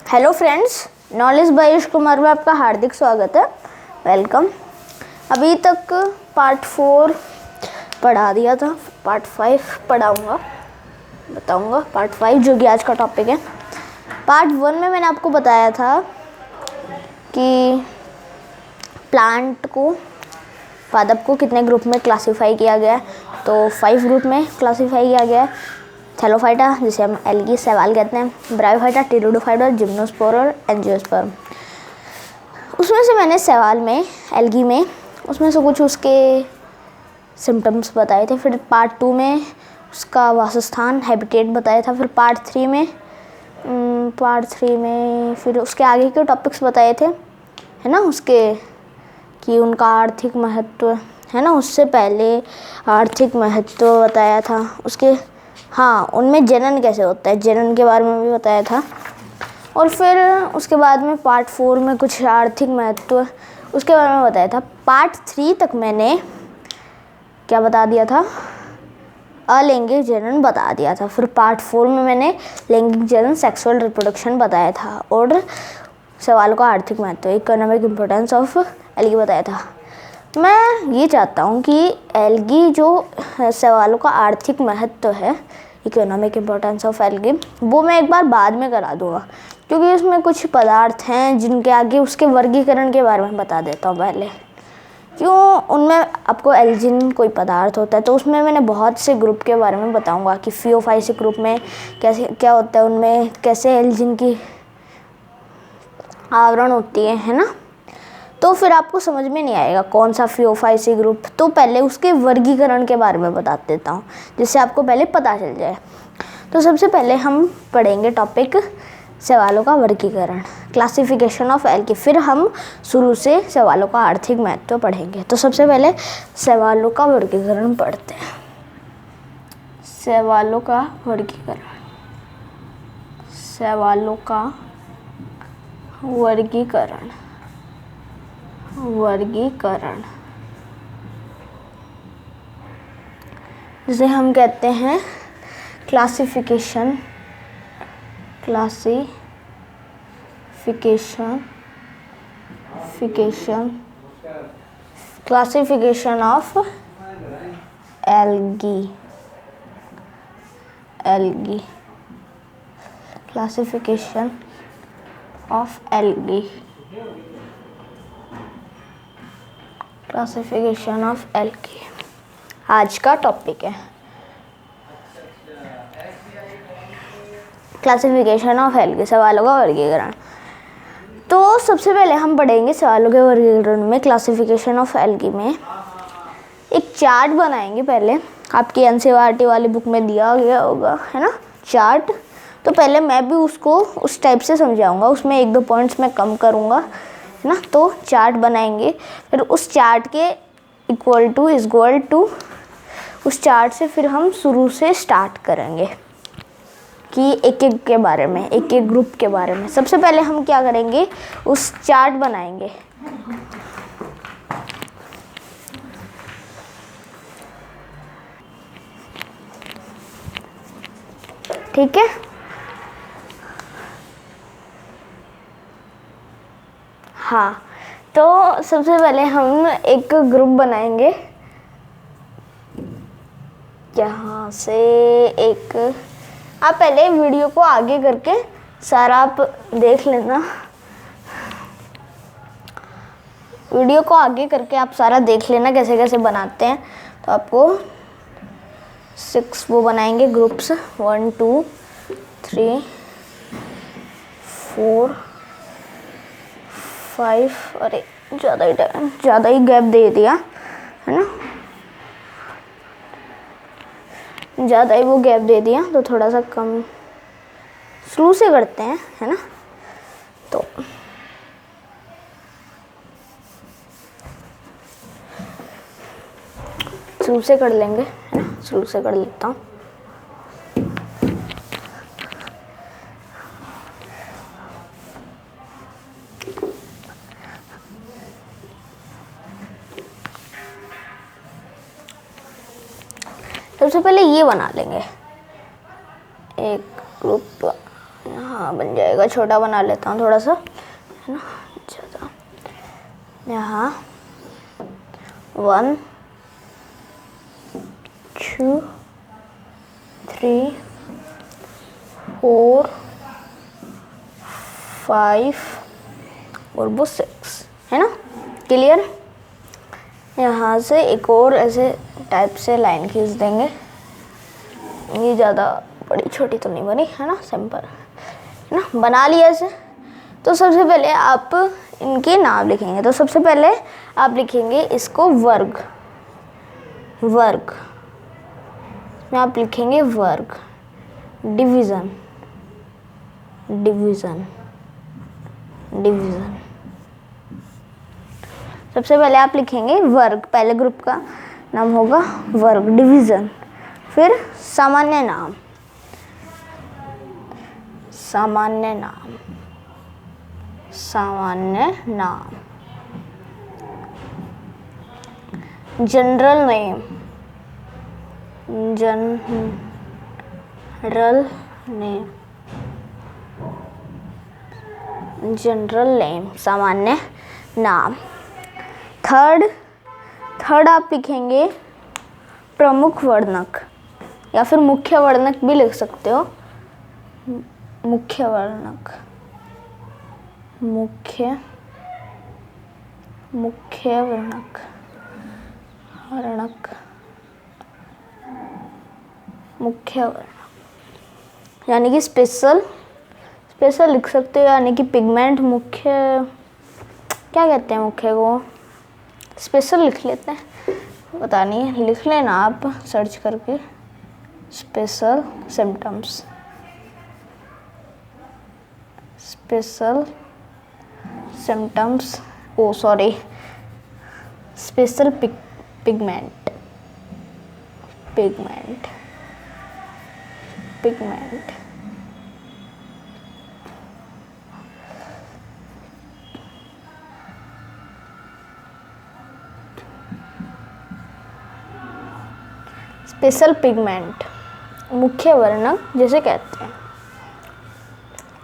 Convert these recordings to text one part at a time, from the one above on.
Hello friends, knowledge by Yash Kumar में आपका हार्दिक स्वागत है। वेलकम। अभी तक पार्ट 4 पढ़ा दिया था, पार्ट 5 बताऊंगा पार्ट 5 जो कि आज का टॉपिक है। पार्ट 1 में मैंने आपको बताया था कि प्लांट को, पादप को कितने ग्रुप में क्लासीफाई किया गया है। तो 5 ग्रुप में क्लासीफाई किया गया है। थैलोफाइटा, जिसे हम एल्गी शैवाल कहते हैं, ब्रायोफाइटा, टेरिडोफाइटा, जिम्नोस्पोर और एंजियोस्पर्म। उसमें से मैंने शैवाल में, एल्गी में, उसमें से कुछ उसके सिम्टम्स बताए थे। फिर पार्ट 2 में उसका वासस्थान, हैबिटेट बताया था। फिर पार्ट 3 में फिर उसके आगे के टॉपिक्स बताए थे, है ना, उसके कि उनका आर्थिक महत्व, है ना। उससे पहले आर्थिक महत्व बताया था उसके, हाँ, उनमें जनन कैसे होता है, जनन के बारे में भी बताया था। और फिर उसके बाद में पार्ट 4 में कुछ आर्थिक महत्व उसके बारे में बताया था। पार्ट 3 तक मैंने क्या बता दिया था, अलैंगिक जनन बता दिया था। फिर पार्ट 4 में मैंने लैंगिक जनन, सेक्सुअल रिप्रोडक्शन बताया था और सवाल का आर्थिक महत्व, इकोनॉमिक इम्पोर्टेंस ऑफ एल्गी बताया था। मैं ये चाहता हूँ कि एल्गी जो सवालों का आर्थिक महत्व है, इकोनॉमिक इम्पोर्टेंस ऑफ एल्गी, वो मैं एक बार बाद में करा दूँगा, क्योंकि उसमें कुछ पदार्थ हैं जिनके आगे उसके वर्गीकरण के बारे में बता देता हूँ पहले। क्यों, उनमें आपको एल्जिन कोई पदार्थ होता है तो उसमें मैंने बहुत से ग्रुप के बारे में बताऊँगा कि फियोफाइसिक ग्रुप में कैसे क्या होता है, उनमें कैसे एल्जिन की आवरण होती है ना। तो फिर आपको समझ में नहीं आएगा कौन सा फियोफाइसिक ग्रुप, तो पहले उसके वर्गीकरण के बारे में बता देता हूँ जिससे आपको पहले पता चल जाए। तो सबसे पहले हम पढ़ेंगे टॉपिक सवालों का वर्गीकरण, क्लासिफिकेशन ऑफ एल्गी। फिर हम शुरू से सवालों का आर्थिक महत्व पढ़ेंगे। तो सबसे पहले सवालों का वर्गीकरण पढ़ते हैं। सवालों का वर्गीकरण, सवालों का वर्गीकरण, जिसे हम कहते हैं classification of algae, classification of algae, classification of algae आज का टॉपिक है। क्लासिफिकेशन ऑफ एल्गी, सवालों का वर्गीकरण। तो सबसे पहले हम पढ़ेंगे सवालों के वर्गीकरण में, क्लासिफिकेशन ऑफ एल्गी में एक चार्ट बनाएंगे। पहले आपकी एनसीईआरटी वाली बुक में दिया गया होगा, है ना, चार्ट। तो पहले मैं भी उसको उस टाइप से समझाऊंगा, उसमें 1-2 पॉइंट्स मैं कम करूंगा, है ना। तो चार्ट बनाएंगे, फिर उस चार्ट के इक्वल टू उस चार्ट से फिर हम शुरू से स्टार्ट करेंगे कि एक के बारे में, एक ग्रुप के बारे में। सबसे पहले हम क्या करेंगे, उस चार्ट बनाएंगे। ठीक है, हाँ। तो सबसे पहले हम एक ग्रुप बनाएंगे, यहाँ से एक, आप पहले वीडियो को आगे करके सारा आप देख लेना, वीडियो को आगे करके आप सारा देख लेना कैसे कैसे बनाते हैं। तो आपको 6 वो बनाएंगे ग्रुप्स, 1 2 3 4 5, अरे ज़्यादा ही गैप दे दिया, है ना, ज़्यादा ही वो गैप दे दिया, तो थोड़ा सा कम शुरू से करते हैं, है ना। तो शुरू से कर लेंगे, है ना, शुरू से कर लेता हूँ। सबसे पहले ये बना लेंगे एक ग्रुप, यहाँ बन जाएगा, छोटा बना लेता हूँ थोड़ा सा, है ना, ज़्यादा। यहाँ 1 2 3 4 5 और वो 6, है ना, क्लियर। यहाँ से एक और ऐसे टाइप से लाइन खींच देंगे। ये ज़्यादा बड़ी छोटी तो नहीं बनी, है ना, सिंपल, है ना, बना लिया ऐसे। तो सबसे पहले आप इनके नाम लिखेंगे। तो सबसे पहले आप लिखेंगे इसको वर्ग, वर्ग में आप लिखेंगे वर्ग, डिवीज़न, डिवीज़न, डिवीज़न। सबसे पहले आप लिखेंगे वर्ग, पहले ग्रुप का नाम होगा वर्ग, डिवीज़न। फिर सामान्य नाम, सामान्य नाम, सामान्य नाम, general name, general name, general name, सामान्य नाम। थर्ड आप लिखेंगे प्रमुख वर्णक, या फिर मुख्य वर्णक भी लिख सकते हो, मुख्य वर्णक, मुख्य वर्णक, वर्णक, मुख्य वर्णक, यानी कि स्पेशल लिख सकते हो, यानी कि पिगमेंट, मुख्य, क्या कहते हैं मुख्य को, स्पेशल लिख लेते हैं, पता नहीं, लिख लेना आप सर्च करके, special symptoms, special symptoms, O sorry, special pigment, pigment, pigment. Special pigment, मुख्य वर्णक जैसे कहते हैं।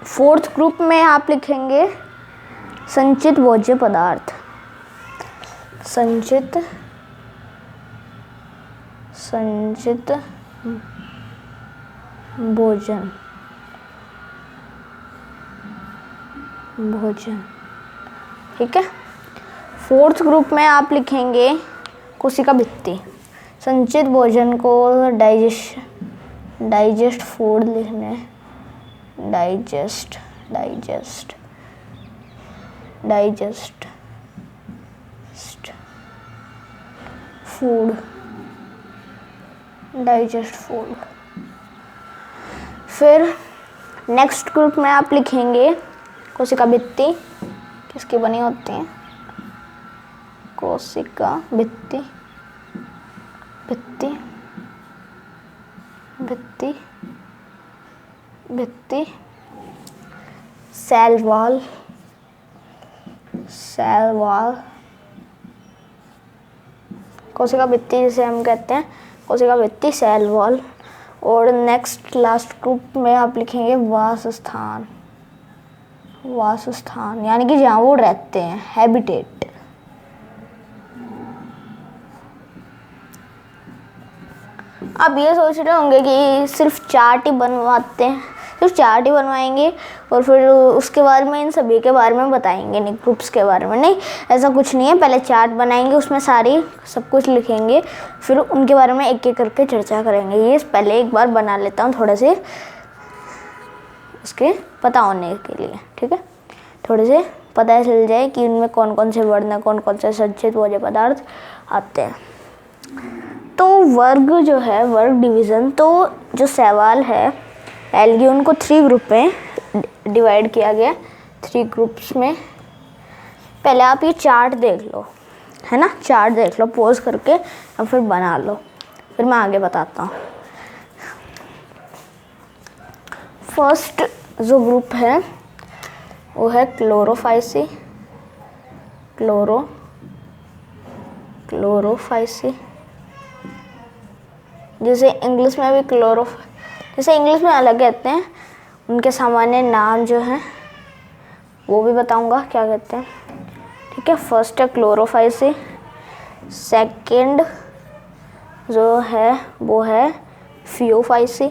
फोर्थ ग्रुप में आप लिखेंगे संचित भोज्य पदार्थ, संचित भोजन, ठीक है। फोर्थ ग्रुप में आप लिखेंगे कोशिका भित्ति। संचित भोजन को डाइजेस्ट फूड लिखने, डाइजेस्ट फूड, डाइजेस्ट फूड। फिर नेक्स्ट ग्रुप में आप लिखेंगे कोशिका भित्ति, किसकी बनी होती है, कोशिका भित्ति, भित्ति, भित्ति, भित्ति, सेल वॉल, सेल वॉल, कोशिका भित्ति जिसे हम कहते हैं, कोशिका भित्ति, सेल वॉल। और नेक्स्ट लास्ट ग्रुप में आप लिखेंगे वासस्थान, वासस्थान यानी कि जहाँ वो रहते हैं, हैबिटेट। आप ये सोच रहे होंगे कि सिर्फ चार्ट ही बनवाते हैं, सिर्फ चार्ट ही बनवाएंगे और फिर उसके बाद में इन सभी के बारे में बताएंगे, नहीं ग्रुप्स के बारे में, नहीं, ऐसा कुछ नहीं है। पहले चार्ट बनाएंगे, उसमें सब कुछ लिखेंगे, फिर उनके बारे में एक एक करके चर्चा करेंगे। ये पहले एक बार बना लेता हूँ थोड़े से उसके पता होने के लिए, ठीक है, थोड़े से पता चल जाए कि इनमें कौन कौन से वर्ण, कौन कौन से संचित भोज्य पदार्थ आते हैं। तो वर्ग जो है, वर्ग डिवीज़न, तो जो सवाल है एल्गी, उनको 3 ग्रुप में डिवाइड किया गया, 3 ग्रुप्स में। पहले आप ये चार्ट देख लो, है ना, चार्ट देख लो पॉज करके और फिर बना लो, फिर मैं आगे बताता हूँ। फर्स्ट जो ग्रुप है वो है क्लोरोफाइसी, क्लोरोफाइसी, जैसे इंग्लिश में भी जैसे इंग्लिश में अलग कहते हैं, उनके सामान्य नाम जो हैं वो भी बताऊंगा क्या कहते हैं। ठीक है, फर्स्ट है क्लोरोफाइसी, सेकंड जो है वो है फियोफाइसी,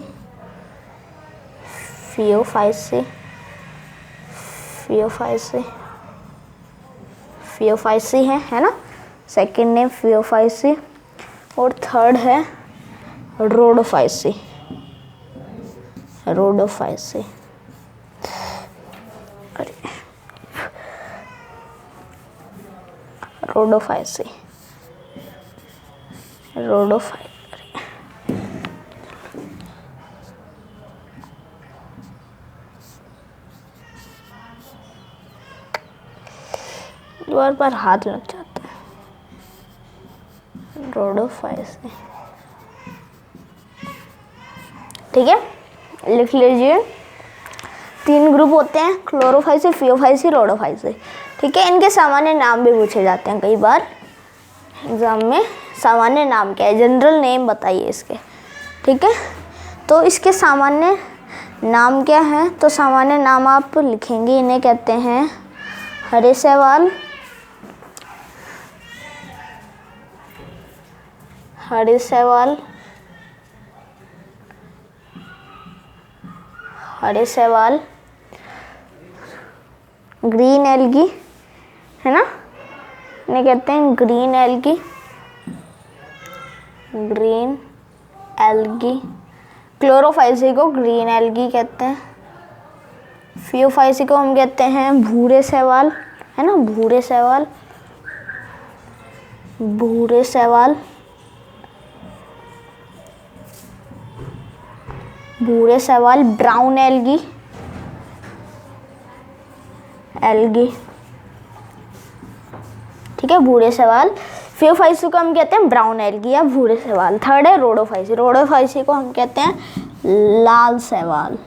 फियोफाइसी फियोफाइसी फियोफाइसी है ना, सेकंड नेम फियोफाइसी, और थर्ड है रोडोफाइसी, रोडोफाइसी। Rhodophyceae, Rhodophyceae. द्वार पर हाथ लग जाता है। रोडोफाइसी, ठीक है, लिख लीजिए। 3 ग्रुप होते हैं, क्लोरोफाइसी, फियोफाइसी, रोडोफाइसी। ठीक है, इनके सामान्य नाम भी पूछे जाते हैं कई बार एग्जाम में। सामान्य नाम क्या है, जनरल नेम बताइए इसके। ठीक है, तो इसके सामान्य नाम क्या है, तो सामान्य नाम आप लिखेंगे, इन्हें कहते हैं हरे शैवाल, हरे शैवाल, हरे शैवाल, ग्रीन एल्गी, है ना, इन्हें कहते हैं green algae, green algae. Chlorophyceae को ग्रीन एल्गी कहते हैं। फियोफाइसी को हम कहते हैं भूरे शैवाल, है ना, भूरे शैवाल, भूरे शैवाल, भूरे शैवाल, ब्राउन एल्गी, एल्गी। ठीक है, भूरे शैवाल। फियोफाइसी को हम कहते हैं ब्राउन एल्गी या भूरे शैवाल। थर्ड है रोडोफाइसी, रोडोफाइसी को हम कहते हैं लाल शैवाल,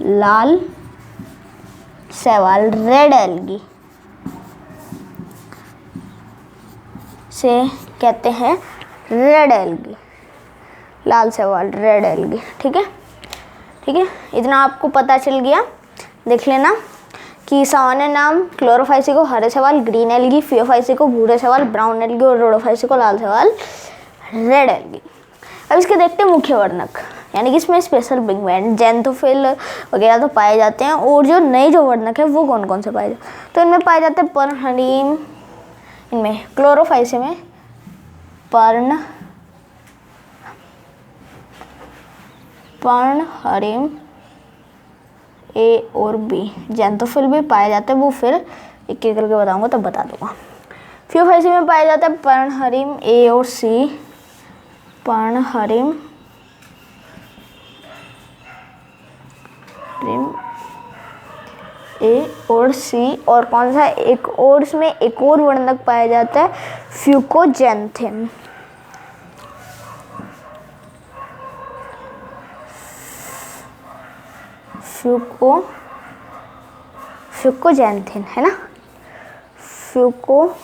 लाल शैवाल, रेड एल्गी से कहते हैं रेड एल्गी, लाल शैवाल, रेड एल्गी। ठीक है, ठीक है, इतना आपको पता चल गया। देख लेना कि सामान्य नाम क्लोरोफाइसी को हरे शैवाल, ग्रीन एल्गी, फियोफाइसी को भूरे शैवाल, ब्राउन एल्गी, और रोडोफाइसी को लाल शैवाल, रेड एल्गी। अब इसके देखते हैं मुख्य वर्णक, यानी कि इसमें स्पेशल पिगमेंट, ज़ैंथोफिल वगैरह तो पाए जाते हैं, और जो नए जो वर्णक है वो कौन कौन से पाए जाते हैं, तो इनमें पाए जाते हैं पर्णहरिम, इनमें क्लोरोफाइसी में पर्णहरिम ए और बी, ज़ैंथोफिल भी पाए जाते हैं, वो फिर एक एक करके बताऊंगा तब बता दूंगा। फियोफाइसी में पाए जाते हैं पर्णहरिम ए और सी, पर्णहरिम ए और सी, और कौन सा एक और, इसमें एक और वर्णक पाया जाता है फ्यूकोजैंथिन, फ्यूकोजैंथिन, है ना, फ्यूकोजैंथिन,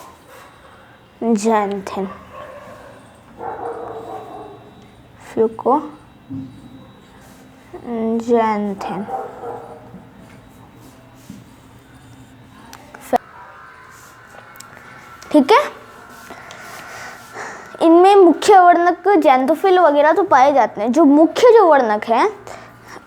फ्यूकोजैंथिन। ठीक है, इनमें मुख्य वर्णक ज़ैंथोफिल वगैरह तो पाए जाते हैं, जो मुख्य जो वर्णक है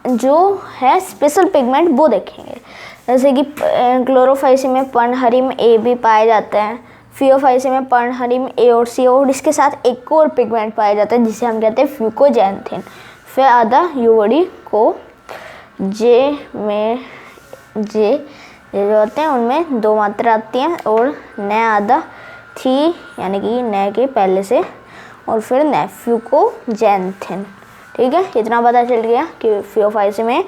जो है स्पेशल पिगमेंट वो देखेंगे। जैसे कि क्लोरोफाइसी में पर्णहरिम ए भी पाए जाते हैं, फियोफाइसी में पर्णहरिम ए और सी, और इसके साथ एक और पिगमेंट पाया जाता है जिसे हम कहते हैं फ्यूकोजैंथिन। फिर आधा युवड़ी को जे जो होते हैं उनमें 2 मात्रा आती हैं, और न आधा थी, यानी कि न के पहले से, और फिर न फ्यूकोजैंथिन। ठीक है, इतना पता चल गया कि फियोफाइसी में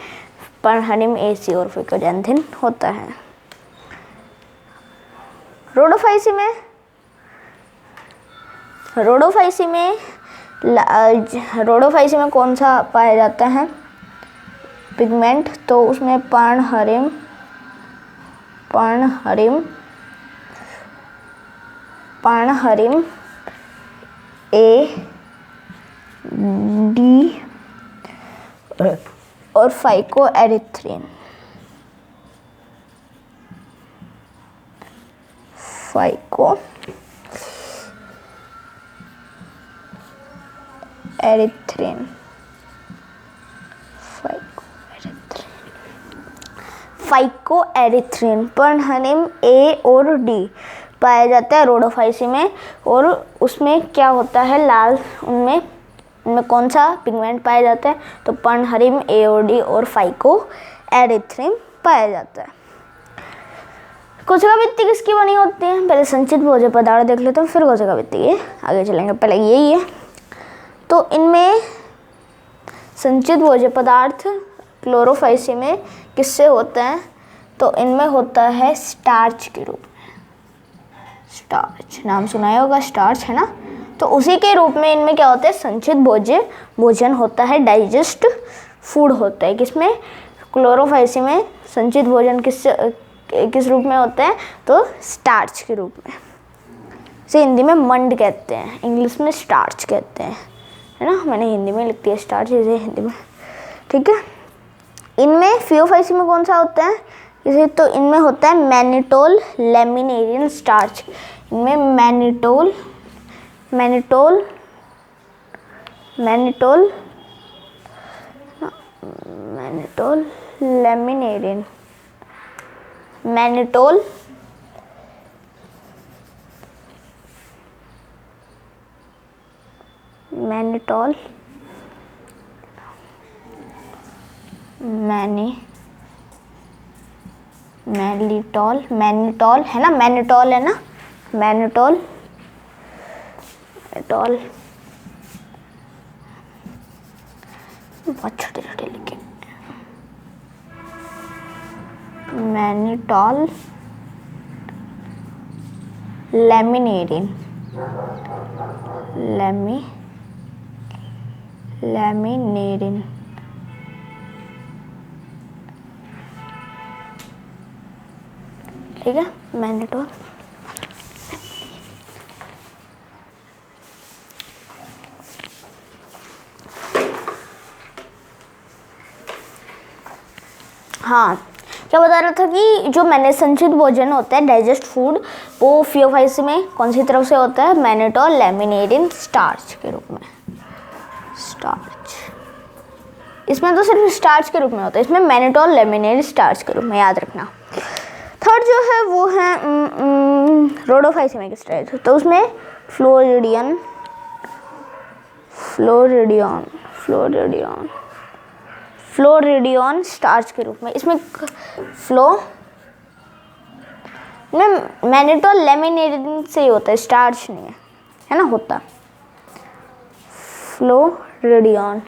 पर्णहरिम ए सी और फ्यूकोजैंथिन होता है। रोडोफाइसी में कौन सा पाया जाता है पिगमेंट, तो उसमें पर्णहरिम ए डी और फाइकोएरिथ्रिन। फाइकोएरिथ्रिन पर्णहरिम ए और डी पाया जाता है रोडोफाइसी में। और उसमें क्या होता है, लाल, उनमें कौन सा पिगमेंट पाया जाता है, तो पर्णहरिम ए और डी और फाइकोएरिथ्रिन पाया जाता है। कोशिका भित्ति किसकी बनी होती है, पहले संचित भोज्य पदार्थ देख लेते हैं, फिर कोशिका भित्ति के आगे चलेंगे। पहले यही है, तो इनमें संचित भोज्य पदार्थ क्लोरोफाइसी में किससे होता है, तो इनमें होता है स्टार्च के रूप में। स्टार्च नाम सुनाया होगा, स्टार्च है ना, तो उसी के रूप में इनमें क्या होता है, संचित भोज्य भोजन होता है, डाइजेस्ट फूड होता है। किसमें, क्लोरोफाइसी में संचित भोजन किस रूप में होता है, तो स्टार्च के रूप में। इसे हिंदी में मंड कहते हैं, इंग्लिश में स्टार्च कहते हैं, है ना। मैंने हिंदी में लिख दिया स्टार्च, इसे हिंदी में, ठीक है। इनमें फियोफाइसी में कौन सा होता है, इसे तो इनमें होता है मैनिटोल लैमिनेरियन स्टार्च। इनमें मैनिटोल लैमिनेरियन, मैनिटोल मैनिटोल है ना, मैनिटोल है ना, मैनिटोल बहुत छोटे छोटे लिखे, मैनिटोल लैमिनेरिन, ठीक है, मैनिटोल। हाँ, क्या बता रहा था कि जो मैंने संचित भोजन होता है, डाइजेस्ट फूड, वो फियोफाइसी में कौन सी तरफ से होता है, मैनिटोल लैमिनेरिन स्टार्च के रूप में। स्टार्च, इसमें तो सिर्फ स्टार्च के रूप में होता है, इसमें मैनिटोल लैमिनेरिन स्टार्च के रूप में, याद रखना। थर्ड जो है वो है रोडोफाइसी में किस तरह, तो उसमें फ्लोरिडियन स्टार्च के रूप में। इसमें मैनिटोल लैमिनेरिन से ही होता है, स्टार्च नहीं है ना, होता फ्लोरिडियन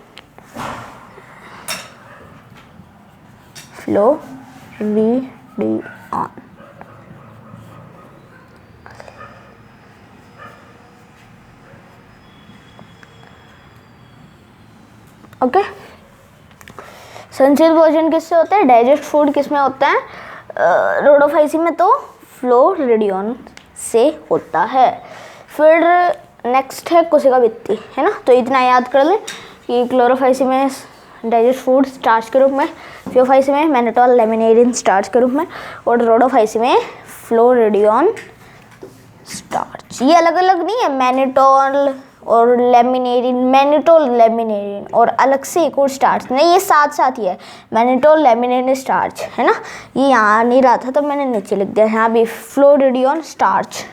ओके। संचित भोजन किससे होता है, डाइजेस्ट फूड किसमें होता है, रोडोफाइसी में तो फ्लोरिडियन से होता है। फिर नेक्स्ट है कोशिका भित्ति, है ना, तो इतना याद कर ले कि क्लोरोफाइसी में डाइजेस्ट फूड स्टार्च के रूप में, फियोफाइसी में मैनिटोल लैमिनेरिन स्टार्च के रूप में, और रोडोफाइसी में फ्लोरिडियन स्टार्च। ये अलग अलग नहीं है, मैनिटोल और लैमिनेरिन, मैनिटोल लैमिनेरिन और अलग से एक और स्टार्च नहीं, ये साथ साथ ही है, मैनिटोल लैमिनेरिन स्टार्च, है ना। ये यहाँ नहीं रहा था तो मैंने नीचे लिख दिया, यहाँ भी फ्लोरिडियन स्टार्च,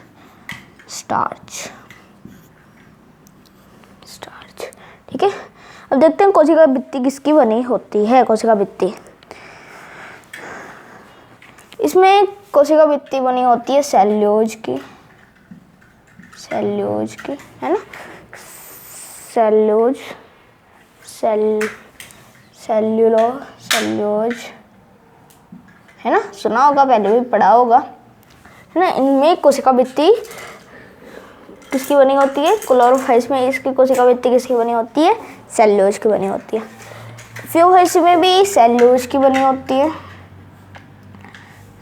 ठीक है। अब देखते हैं कोशिका भित्ति किसकी बनी होती है। कोशिका भित्ति, इसमें कोशिका भित्ति बनी होती है सेल्यूलोज की, है ना, सेल्यूलोज, है ना, सुना होगा, पहले भी पढ़ा होगा, है ना। इनमें कोशिका भित्ति किसकी बनी होती है, क्लोरोफाइसी में इसकी कोशिका भित्ति किसकी बनी होती है, सेल्यूलोज की बनी होती है। फियोफाइसी में भी सेल्यूलोज की बनी होती है,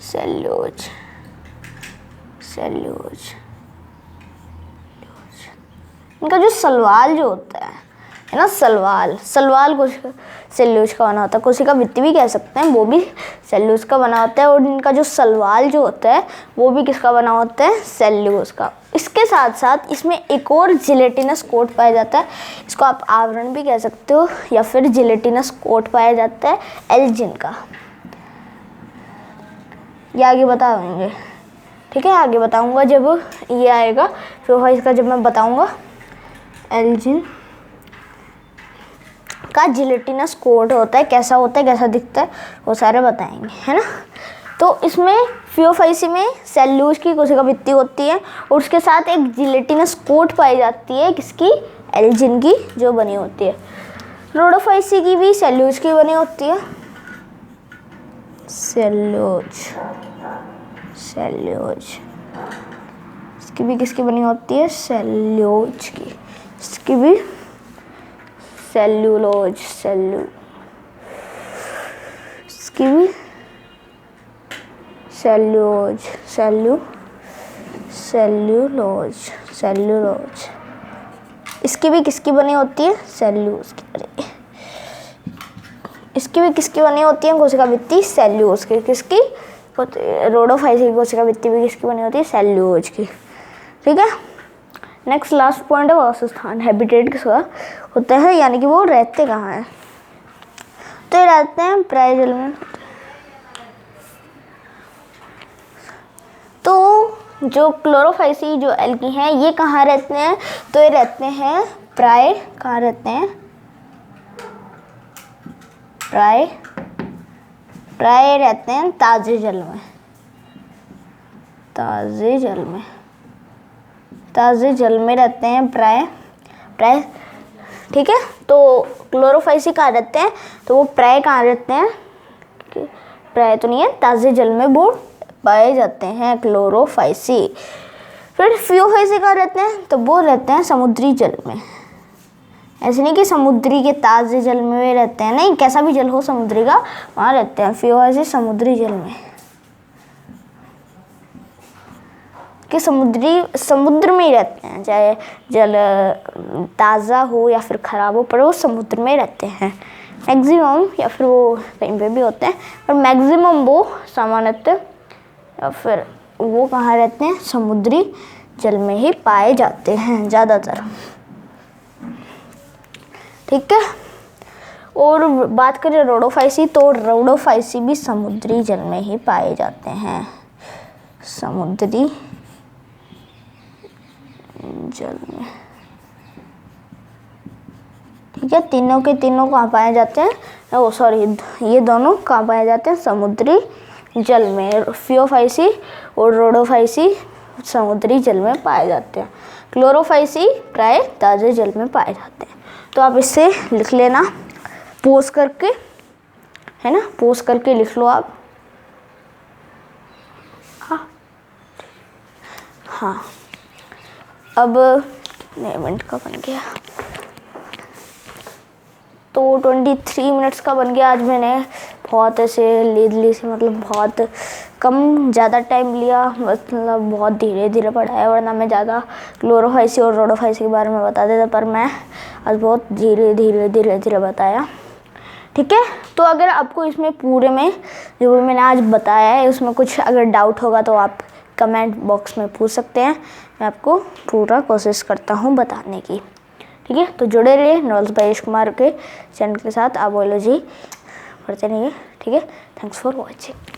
सेल्यूलोज। इनका जो सलवाल जो होता है ना, सलवाल सेल्यूलोज का बना होता है। कोशिका भित्ति भी कह सकते हैं, वो भी सेल्यूलोज का बना होता है। और इनका जो सलवाल जो होता है वो भी किसका बना होता है, सेल्यूलोज का। इसके साथ साथ इसमें एक और जिलेटिनस कोट पाया जाता है, इसको आप आवरण भी कह सकते हो या फिर जिलेटिनस कोट पाया जाता है एल्जिन का। ये आगे बता देंगे, ठीक है, आगे बताऊंगा जब ये आएगा, फिर इसका जब मैं बताऊंगा एल्जिन का जिलेटिनस कोट होता है, कैसा होता है, कैसा दिखता है, वो सारे बताएंगे, है ना। तो इसमें फियोफाइसी में सेल्यूलोज की कोशिका भित्ति होती है और उसके साथ एक जिलेटिनस कोट पाई जाती है, किसकी, एल्जिन की, जो बनी होती है। रोडोफाइसी की भी सेल्यूलोज की बनी होती है, सेल्यूलोज, इसकी भी किसकी बनी होती है, सेल्यूलोज की, इसकी भी सेल्यूलोज, इसकी भी सेल्यूलोज, इसकी भी किसकी बनी होती है, सेल्यूलोज की। इसकी भी किसकी बनी होती है, कोशिका भित्ति, सेल्यूलोज की। किसकी, रोडोफाइसी की कोशिका भित्ति भी किसकी बनी होती है, सेल्यूलोज की, ठीक है। नेक्स्ट लास्ट पॉइंट है वासस्थान, हैबिटेट किसका होता है, यानी कि वो रहते कहाँ हैं। तो ये रहते हैं प्राय जल में। तो जो क्लोरोफाइसी जो एल्गी हैं ये कहाँ रहते हैं, तो ये रहते हैं प्राय, कहाँ रहते हैं, प्राय रहते हैं ताजे जल में, ताजे जल में रहते हैं प्राय, ठीक है। तो क्लोरोफाइसी कहाँ रहते हैं, तो वो प्राय कहाँ रहते हैं, प्राय तो नहीं है, ताजे जल में वो पाए जाते हैं क्लोरोफाइसी। फिर फियोफाइसी कहाँ रहते हैं, तो वो रहते हैं समुद्री जल में। ऐसे नहीं कि समुद्री के ताजे जल में वे रहते हैं, नहीं, कैसा भी जल हो समुद्री का वहाँ रहते हैं। फियोफाइसी समुद्री जल में, कि समुद्र में ही रहते हैं, चाहे जल ताज़ा हो या फिर ख़राब हो, पर वो समुद्र में रहते हैं मैक्सिमम, या फिर वो कहीं पे भी होते हैं, पर मैक्सिमम वो सामान्यतः या फिर वो कहाँ रहते हैं, समुद्री जल में ही पाए जाते हैं ज़्यादातर, ठीक है। और बात करें रोडोफाइसी, तो रोडोफाइसी भी समुद्री जल में ही पाए जाते हैं, समुद्री जल में, ठीक है। तीनों के तीनों कहाँ पाए जाते हैं, ओ सॉरी, ये दोनों कहाँ पाए जाते हैं, समुद्री जल में। फियोफाइसी और रोडोफाइसी समुद्री जल में पाए जाते हैं, क्लोरोफाइसी प्राय ताजे जल में पाए जाते हैं। तो आप इससे लिख लेना पोज करके, है ना, पोज करके लिख लो आप। हाँ, अब मिनट का बन गया, तो 23 मिनट्स का बन गया। आज मैंने बहुत ऐसे लेदली से, मतलब बहुत कम, ज़्यादा टाइम लिया, मतलब बहुत धीरे धीरे पढ़ाया, वरना मैं ज़्यादा क्लोरोफाइसी और रोडोफाइसी के बारे में बता देता, पर मैं आज बहुत धीरे धीरे बताया, ठीक है। तो अगर आपको इसमें पूरे में जो भी मैंने आज बताया है उसमें कुछ अगर डाउट होगा तो आप कमेंट बॉक्स में पूछ सकते हैं, मैं आपको पूरा कोशिश करता हूँ बताने की, ठीक है। तो जुड़े रहिए नॉलेज बाय यश कुमार के चैनल के साथ, आप बायोलॉजी पढ़ते रहिए, ठीक है। Thanks for watching.